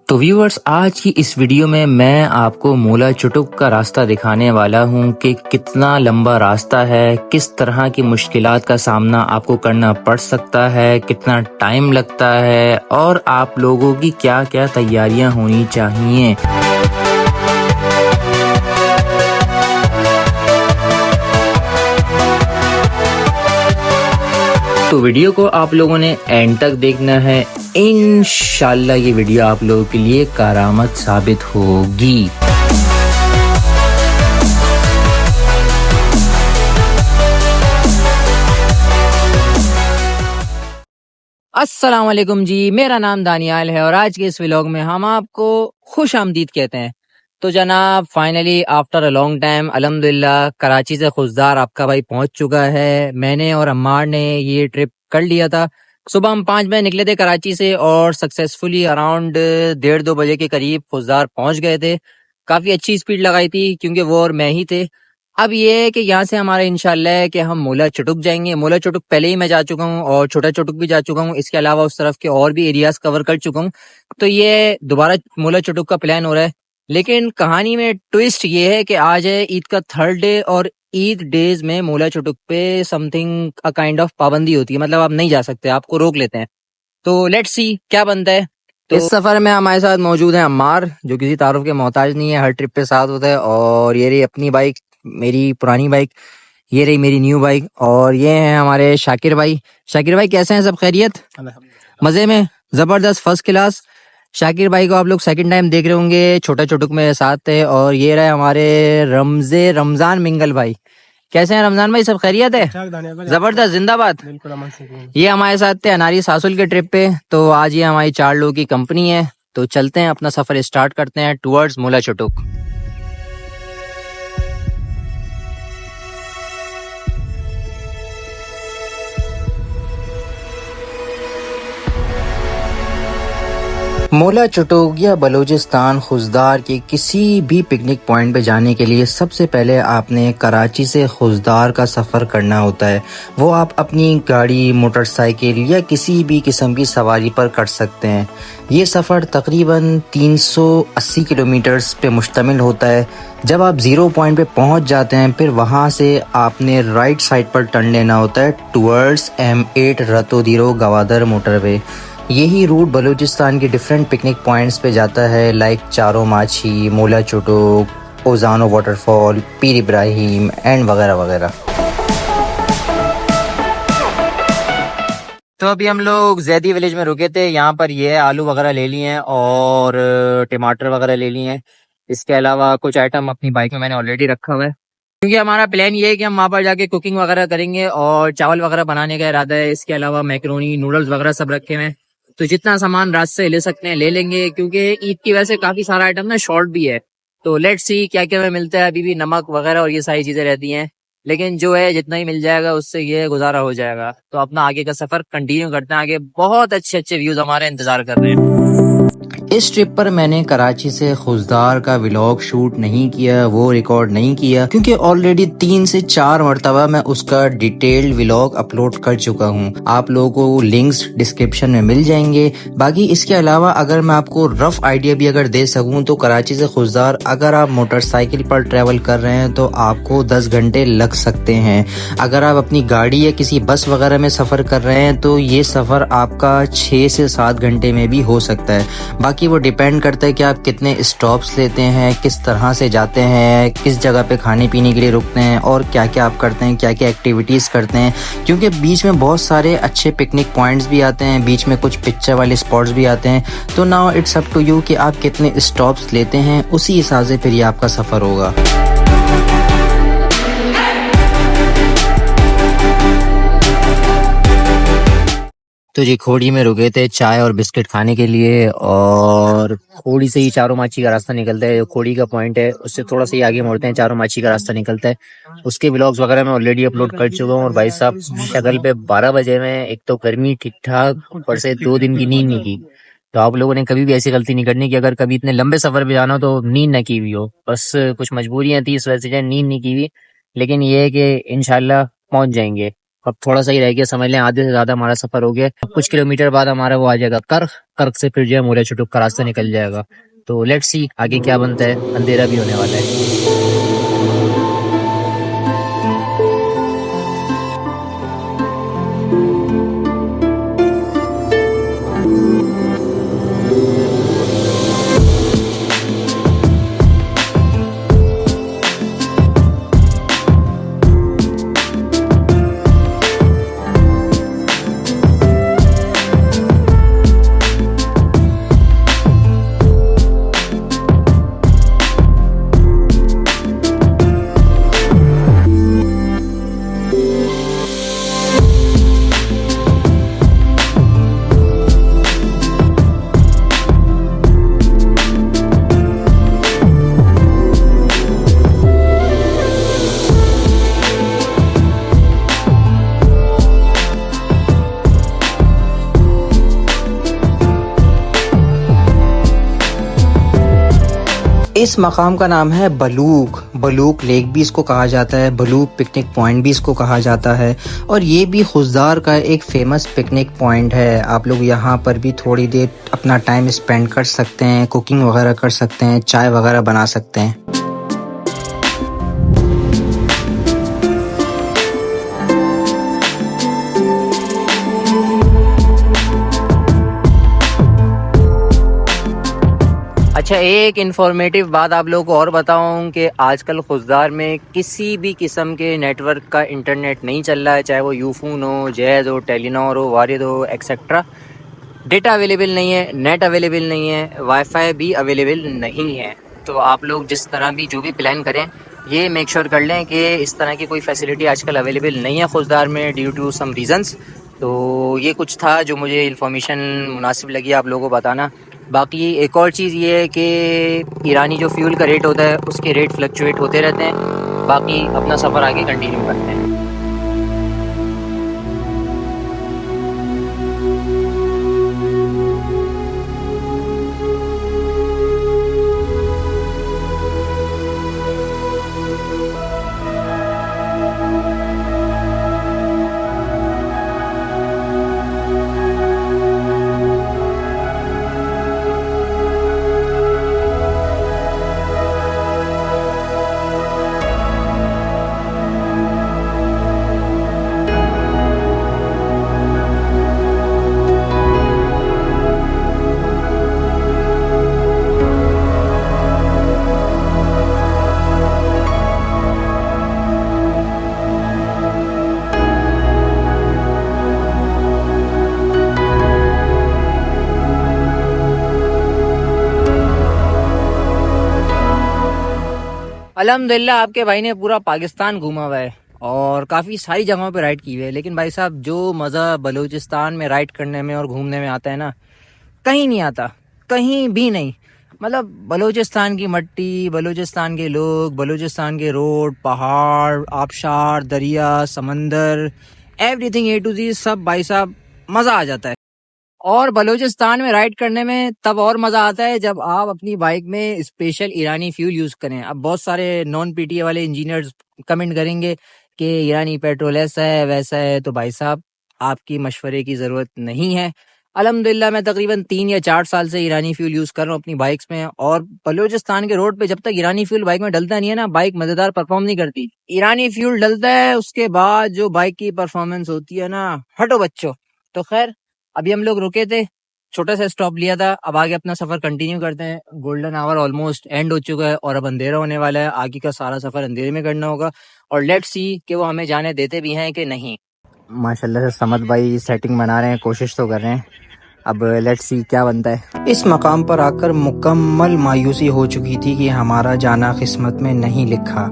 तो व्यूअर्स, आज की इस वीडियो में मैं आपको मूला चुटुक का रास्ता दिखाने वाला हूं कि कितना लंबा रास्ता है, किस तरह की मुश्किलात का सामना आपको करना पड़ सकता है, कितना टाइम लगता है और आप लोगों की क्या क्या तैयारियां होनी चाहिए। तो वीडियो को आप लोगों ने एंड तक देखना है। इंशाल्लाह ये वीडियो आप लोगों के लिए करामत साबित होगी। अस्सलाम वालेकुम जी, मेरा नाम दानियाल है और आज के इस व्लॉग में हम आपको खुश आमदीद कहते हैं। तो जनाब, finally after a long time अल्हम्दुलिल्लाह कराची से खुशदार आपका भाई पहुंच चुका है। मैंने और अम्मार ने ये ट्रिप कर लिया था। सुबह हम 5 बजे निकले थे कराची से और सक्सेसफुली अराउंड 1:30-2 बजे के करीब खुशदार पहुंच गए थे। काफ़ी अच्छी स्पीड लगाई थी क्योंकि वो और मैं ही थे। अब ये है कि यहाँ से हमारा इंशाल्लाह है कि हम मूला चुटुक जाएंगे। मूला चुटुक पहले ही मैं जा चुका हूँ और छोटा चुटुक भी जा चुका हूँ। इसके अलावा उस तरफ के और भी एरियाज कवर कर चुका हूँ। तो ये दोबारा मूला चुटुक का प्लान हो रहा है। लेकिन कहानी में ट्विस्ट ये है कि आज है ईद का 3rd डे और ईद डेज में मूला चुटुक पे समथिंग अ काइंड ऑफ पाबंदी होती है, मतलब आप नहीं जा सकते, आपको रोक लेते हैं। तो लेट्स सी क्या बनता है। तो इस सफर में हमारे साथ मौजूद है अम्मार, जो किसी तारुफ के मोहताज नहीं है, हर ट्रिप पे साथ होता है। और ये रही अपनी बाइक, मेरी पुरानी बाइक, ये रही मेरी न्यू बाइक। और ये हैं हमारे शाकिर भाई। शाकिर भाई कैसे हैं? सब खैरियत? मजे में, जबरदस्त, फर्स्ट क्लास। शाकिर भाई को आप लोग सेकंड टाइम देख रहे होंगे, छोटा चुटुक में साथ थे। और ये रहे हमारे रमजान मिंगल भाई। कैसे हैं रमजान भाई? सब खैरियत है? जबरदस्त, जिंदाबाद। ये हमारे साथ थे अनारी सासुल के ट्रिप पे। तो आज ये हमारी 4 लोगों की कंपनी है। तो चलते हैं, अपना सफर स्टार्ट करते हैं टुवर्ड्स मूला चुटुक। मूला चुटुक या बलूचिस्तान खुशदार के किसी भी पिकनिक पॉइंट पे जाने के लिए सबसे पहले आपने कराची से खुशदार का सफ़र करना होता है। वो आप अपनी गाड़ी, मोटरसाइकिल या किसी भी किस्म की सवारी पर कर सकते हैं। ये सफ़र तकरीबन 380 किलोमीटर्स पे मुश्तमिल होता है। जब आप ज़ीरो पॉइंट पे पहुंच जाते हैं, फिर वहां से आपने राइट साइड पर टर्न लेना होता है टुवर्ड्स M8 रतोदीरो गवादर मोटरवे। यही रूट बलूचिस्तान के डिफरेंट पिकनिक पॉइंट्स पे जाता है, लाइक चारो माछी, मूला चुटुक, ओजानो वाटरफॉल, पीर इब्राहिम एंड वगैरह वगैरह। तो अभी हम लोग जैदी विलेज में रुके थे। यहाँ पर ये आलू वगैरह ले लिए हैं और टमाटर वगैरह ले लिए हैं। इसके अलावा कुछ आइटम अपनी बाइक में मैंने ऑलरेडी रखा हुआ है, क्योंकि हमारा प्लान ये है कि हम वहाँ पर जाके कुकिंग वगैरह करेंगे और चावल वगैरह बनाने का इरादा है। इसके अलावा मैक्रोनी, नूडल्स वगैरह सब रखे हुए हैं। तो जितना सामान रास्ते से ले सकते हैं ले लेंगे, क्योंकि ईद की वजह से काफी सारा आइटम ना शॉर्ट भी है। तो लेट्स सी क्या क्या में मिलता है। अभी भी नमक वगैरह और ये सारी चीजें रहती हैं, लेकिन जो है जितना ही मिल जाएगा उससे ये गुजारा हो जाएगा। तो अपना आगे का सफर कंटिन्यू करते हैं। आगे बहुत अच्छे अच्छे व्यूज हमारे इंतजार कर रहे हैं। इस ट्रिप पर मैंने कराची से खुशदार का व्लॉग शूट नहीं किया, वो रिकॉर्ड नहीं किया, क्योंकि ऑलरेडी 3 से 4 मरतबा मैं उसका डिटेल्ड व्लॉग अपलोड कर चुका हूँ। आप लोगों को लिंक्स डिस्क्रिप्शन में मिल जाएंगे। बाकी इसके अलावा अगर मैं आपको रफ आइडिया भी अगर दे सकूँ, तो कराची से खुशदार अगर आप मोटरसाइकिल पर ट्रेवल कर रहे हैं तो आपको 10 घंटे लग सकते हैं। अगर आप अपनी गाड़ी या किसी बस वगैरह में सफ़र कर रहे हैं तो ये सफ़र आपका 6 से 7 घंटे में भी हो सकता है। बाकी वो डिपेंड करता है कि आप कितने स्टॉप्स लेते हैं, किस तरह से जाते हैं, किस जगह पे खाने पीने के लिए रुकते हैं और क्या क्या आप करते हैं, क्या क्या एक्टिविटीज़ करते हैं। क्योंकि बीच में बहुत सारे अच्छे पिकनिक पॉइंट्स भी आते हैं, बीच में कुछ पिक्चर वाले स्पॉट्स भी आते हैं। तो now it's up to you कि आप कितने स्टॉप्स लेते हैं, उसी हिसाब से फिर ये आपका सफ़र होगा। तो जी खोड़ी में रुके थे चाय और बिस्किट खाने के लिए, और खोड़ी से ही चारों माची का रास्ता निकलता है। खोड़ी का पॉइंट है, उससे थोड़ा सा ही आगे मुड़ते हैं, चारों माची का रास्ता निकलता है। उसके व्लॉग्स वगैरह मैं ऑलरेडी अपलोड कर चुका हूँ। और भाई साहब शक्ल पे 12 बजे में एक तो गर्मी ठीक ठाक, ऊपर से 2 दिन की नींद नहीं की। तो आप लोगों ने कभी भी ऐसी गलती नहीं करनी कि अगर कभी इतने लंबे सफर पे जाना हो तो नींद न की हुई हो। बस कुछ मजबूरियां थी, इस वजह से नींद नहीं की हुई। लेकिन ये है कि इंशाल्लाह पहुंच जाएंगे। अब थोड़ा सा ही रह गया, समझ लें आधे से ज्यादा हमारा सफर हो गया। अब कुछ किलोमीटर बाद हमारा वो आ जाएगा कर्क, कर्क से फिर जो है मोरिया चुटुक का रास्ता निकल जाएगा। तो लेट्स सी आगे क्या बनता है, अंधेरा भी होने वाला है। इस मकाम का नाम है बलूक। बलूक लेक भी इसको कहा जाता है, बलूक पिकनिक पॉइंट भी इसको कहा जाता है, और ये भी खुजदार का एक फेमस पिकनिक पॉइंट है। आप लोग यहाँ पर भी थोड़ी देर अपना टाइम स्पेंड कर सकते हैं, कुकिंग वगैरह कर सकते हैं, चाय वगैरह बना सकते हैं। अच्छा, एक इन्फॉर्मेटिव बात आप लोगों को और बताऊं कि आजकल खुजदार में किसी भी किस्म के नेटवर्क का इंटरनेट नहीं चल रहा है, चाहे वो यूफोन हो, जैज़ हो, टेलीनॉर हो, वारिद हो, एक्सेट्रा। डेटा अवेलेबल नहीं है, नेट अवेलेबल नहीं है, वाईफाई भी अवेलेबल नहीं है। तो आप लोग जिस तरह भी जो भी प्लान करें, ये मेक श्योर कर लें कि इस तरह की कोई फैसिलिटी आजकल अवेलेबल नहीं है खुजदार में ड्यू टू सम रीज़न्स। तो ये कुछ था जो मुझे इन्फॉर्मेशन मुनासिब लगी आप लोगों को बताना। बाकी एक और चीज़ ये है कि ईरानी जो फ्यूल का रेट होता है उसके रेट फ्लक्चुएट होते रहते हैं। बाकी अपना सफ़र आगे कंटिन्यू करते हैं। अल्हम्दुलिल्लाह आपके भाई ने पूरा पाकिस्तान घूमा हुआ है और काफ़ी सारी जगहों पे राइड की हुई है, लेकिन भाई साहब जो मज़ा बलूचिस्तान में राइड करने में और घूमने में आता है ना, कहीं नहीं आता, कहीं भी नहीं। मतलब बलूचिस्तान की मट्टी, बलूचिस्तान के लोग, बलूचिस्तान के रोड, पहाड़, आबशार, दरिया, समंदर, एवरीथिंग ए टू जी, सब भाई साहब मज़ा आ जाता है। और बलूचिस्तान में राइड करने में तब और मज़ा आता है जब आप अपनी बाइक में स्पेशल ईरानी फ्यूल यूज़ करें। अब बहुत सारे नॉन पीटीए वाले इंजीनियर्स कमेंट करेंगे कि ईरानी पेट्रोल ऐसा है वैसा है, तो भाई साहब आपकी मशवरे की ज़रूरत नहीं है। अल्हम्दुलिल्लाह मैं तकरीबन 3 या 4 साल से ईरानी फ्यूल यूज़ कर रहा हूँ अपनी बाइक्स में, और बलूचिस्तान के रोड पे जब तक ईरानी फ्यूल बाइक में डलता नहीं है ना, बाइक मज़ेदार परफॉर्म नहीं करती। ईरानी फ्यूल डलता है उसके बाद जो बाइक की परफॉर्मेंस होती है ना, हटो बच्चों। तो खैर, अभी हम लोग रुके थे, छोटा सा स्टॉप लिया था, अब आगे अपना सफर कंटिन्यू करते हैं। गोल्डन आवर ऑलमोस्ट एंड हो चुका है और अब अंधेरा होने वाला है। आगे का सारा सफर अंधेरे में करना होगा और लेट्स सी कि वो हमें जाने देते भी हैं कि नहीं। माशाल्लाह से समद भाई सेटिंग बना रहे हैं, कोशिश तो कर रहे हैं। अब लेट्स सी क्या बनता है। इस मकाम पर आकर मुकम्मल मायूसी हो चुकी थी कि हमारा जाना किस्मत में नहीं लिखा,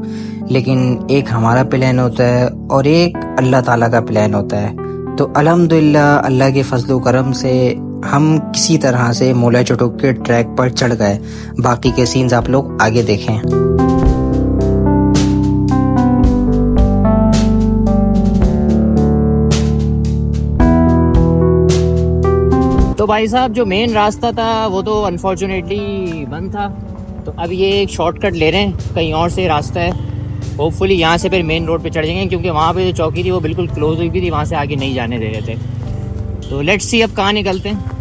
लेकिन एक हमारा प्लान होता है और एक अल्लाह ताला का प्लान होता है। तो अल्हम्दुलिल्लाह अल्लाह के फजल करम से हम किसी तरह से मोला चुटुक के ट्रैक पर चढ़ गए। बाकी के सीन्स आप लोग आगे देखें। तो भाई साहब जो मेन रास्ता था वो तो अनफॉर्चुनेटली बंद था, तो अब ये एक शॉर्टकट ले रहे हैं, कहीं और से रास्ता है। होपफुली यहाँ से फिर मेन रोड पे चढ़ जाएंगे, क्योंकि वहाँ पे जो चौकी थी वो बिल्कुल क्लोज हुई थी, वहाँ से आगे नहीं जाने दे रहे थे। तो लेट्स सी अब कहाँ निकलते हैं।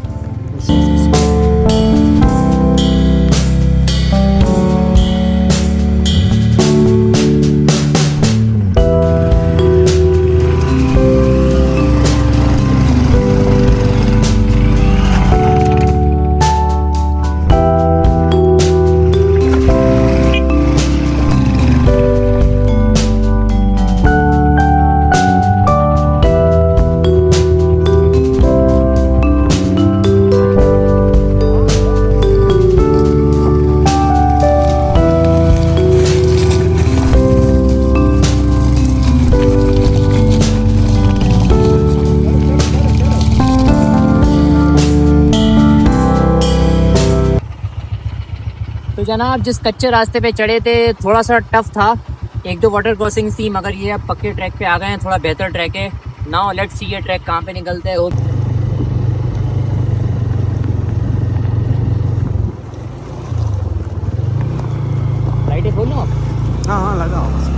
तो जनाब जिस कच्चे रास्ते पे चढ़े थे थोड़ा सा टफ था, एक दो वाटर क्रॉसिंग थी, मगर ये अब पक्के ट्रैक पे आ गए हैं, थोड़ा बेहतर ट्रैक है। नाउ लेट्स सी ये ट्रैक कहाँ पे निकलते हैं। लाइटें खोल लूँ? हाँ हाँ लगाओ।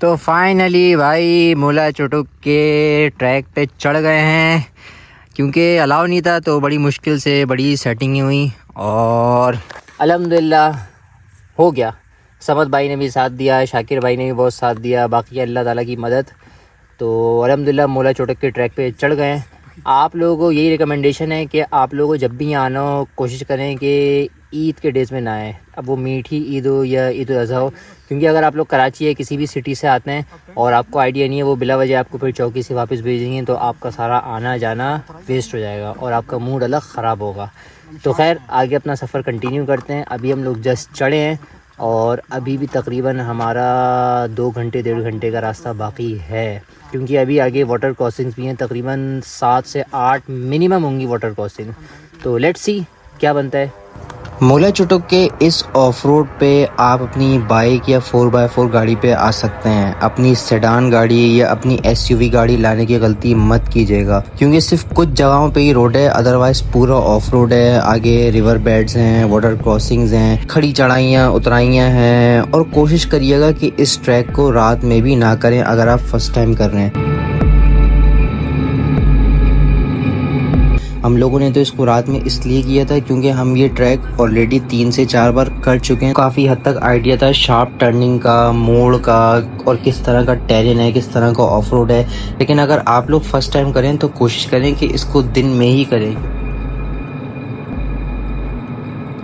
तो फाइनली भाई मुला चुटुक के ट्रैक पे चढ़ गए हैं, क्योंकि अलाउ नहीं था तो बड़ी मुश्किल से बड़ी सेटिंग हुई और अल्हम्दुलिल्लाह हो गया। समद भाई ने भी साथ दिया, शाकिर भाई ने भी बहुत साथ दिया, बाकी अल्लाह ताला की मदद। तो अल्हम्दुलिल्लाह मुला चुटुक के ट्रैक पे चढ़ गए हैं। आप लोगों को यही रिकमेंडेशन है कि आप लोगों को जब भी यहाँ आना हो कोशिश करें कि ईद के डेज़ में ना आए, अब वो मीठी ईद हो या ईद उल अज़हा हो, क्योंकि अगर आप लोग कराची या किसी भी सिटी से आते हैं और आपको आइडिया नहीं है, वो बिला वजह आपको फिर चौकी से वापस भेजेंगे, तो आपका सारा आना जाना वेस्ट हो जाएगा और आपका मूड अलग ख़राब होगा। तो खैर आगे अपना सफ़र कंटिन्यू करते हैं। अभी हम लोग जस्ट चढ़े हैं और अभी भी तकरीबन हमारा 2 घंटे 1.5 घंटे का रास्ता बाकी है, क्योंकि अभी आगे वाटर क्रॉसिंग्स भी हैं, तकरीबन 7 से 8 मिनिमम होंगी वाटर क्रॉसिंग। तो लेट्स सी क्या बनता है। मुला चुटुक के इस ऑफ रोड पे आप अपनी बाइक या 4x4 गाड़ी पे आ सकते हैं। अपनी सेडान गाड़ी या अपनी एसयूवी गाड़ी लाने की गलती मत कीजिएगा, क्योंकि सिर्फ कुछ जगहों पे ही रोड है, अदरवाइज पूरा ऑफ रोड है। आगे रिवर बेड्स हैं, वाटर क्रॉसिंग्स हैं, खड़ी चढ़ाइयाँ उतराइयाँ हैं। और कोशिश करिएगा कि इस ट्रैक को रात में भी ना करें अगर आप फर्स्ट टाइम कर रहे हैं। हम लोगों ने तो इसको रात में इसलिए किया था क्योंकि हम ये ट्रैक ऑलरेडी 3 से 4 बार कर चुके हैं। काफ़ी हद तक आइडिया था शार्प टर्निंग का, मोड़ का, और किस तरह का टेरेन है, किस तरह का ऑफ रोड है। लेकिन अगर आप लोग फर्स्ट टाइम करें तो कोशिश करें कि इसको दिन में ही करें,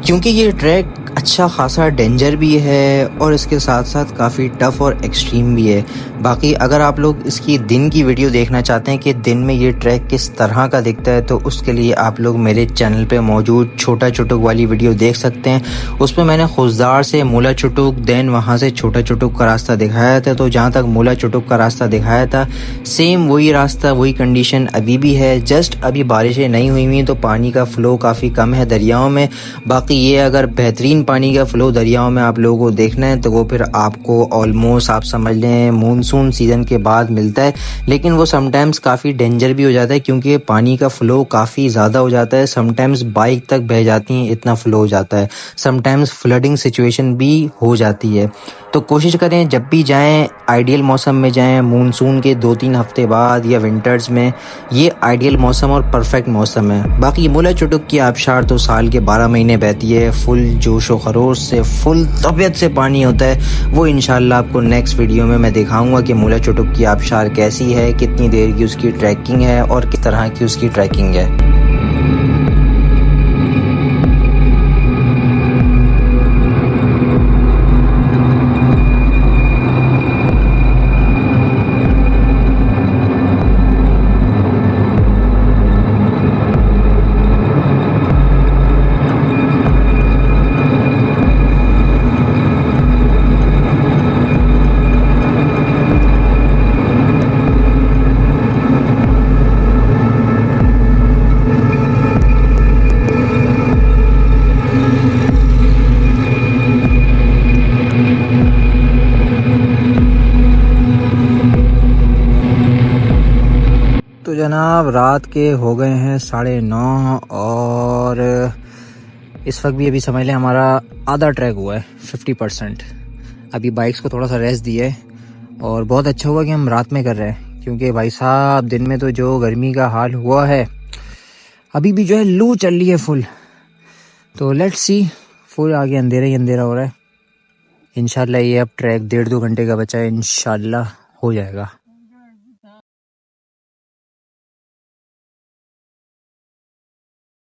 क्योंकि ये ट्रैक अच्छा खासा डेंजर भी है और इसके साथ साथ काफ़ी टफ और एक्सट्रीम भी है। बाकी अगर आप लोग इसकी दिन की वीडियो देखना चाहते हैं कि दिन में ये ट्रैक किस तरह का दिखता है, तो उसके लिए आप लोग मेरे चैनल पे मौजूद छोटा चुटुक वाली वीडियो देख सकते हैं। उसमें मैंने खुजदार से मुला चुटुक, देन वहाँ से छोटा चुटुक का रास्ता दिखाया था। तो जहाँ तक मुला चुटुक का रास्ता दिखाया था सेम वही रास्ता, वही कंडीशन अभी भी है। जस्ट अभी बारिशें नहीं हुई हुई तो पानी का फ़्लो काफ़ी कम है दरियाओं में। बाकी ये अगर बेहतरीन पानी का फ़्लो दरियाओं में आप लोगों को देखना है तो वो फिर आपको ऑलमोस्ट आप समझ लें मानसून सीज़न के बाद मिलता है। लेकिन वो समटाइम्स काफ़ी डेंजर भी हो जाता है, क्योंकि पानी का फ़्लो काफ़ी ज़्यादा हो जाता है। समटाइम्स बाइक तक बह जाती हैं, इतना फ़्लो हो जाता है। समटाइम्स फ्लडिंग सिचुएशन भी हो जाती है। तो कोशिश करें जब भी जाएं आइडियल मौसम में जाएं, मानसून के 2-3 हफ्ते बाद या विंटर्स में। ये आइडियल मौसम और परफेक्ट मौसम है। बाकी मुला चुटुक की आबशार तो साल के 12 महीने बहती है, फुल जोश व खरोश से, फुल तबीयत से पानी होता है। वो इंशाल्लाह आपको नेक्स्ट वीडियो में मैं दिखाऊंगा कि मुला चुटुक की आबशार कैसी है, कितनी देर की उसकी ट्रैकिंग है और किस तरह की उसकी ट्रैकिंग है। जनाब रात के हो गए हैं 9:30 और इस वक्त भी अभी समझ लें हमारा आधा ट्रैक हुआ है 50%। अभी बाइक्स को थोड़ा सा रेस्ट दिया है और बहुत अच्छा हुआ कि हम रात में कर रहे हैं, क्योंकि भाई साहब दिन में तो जो गर्मी का हाल हुआ है, अभी भी जो है लू चल रही है फुल। तो लेट्स सी, फुल आगे अंधेरा ही अंधेरा हो रहा है। इंशाल्लाह ये अब ट्रैक 1.5-2 घंटे का बचा है, इंशाल्लाह हो जाएगा।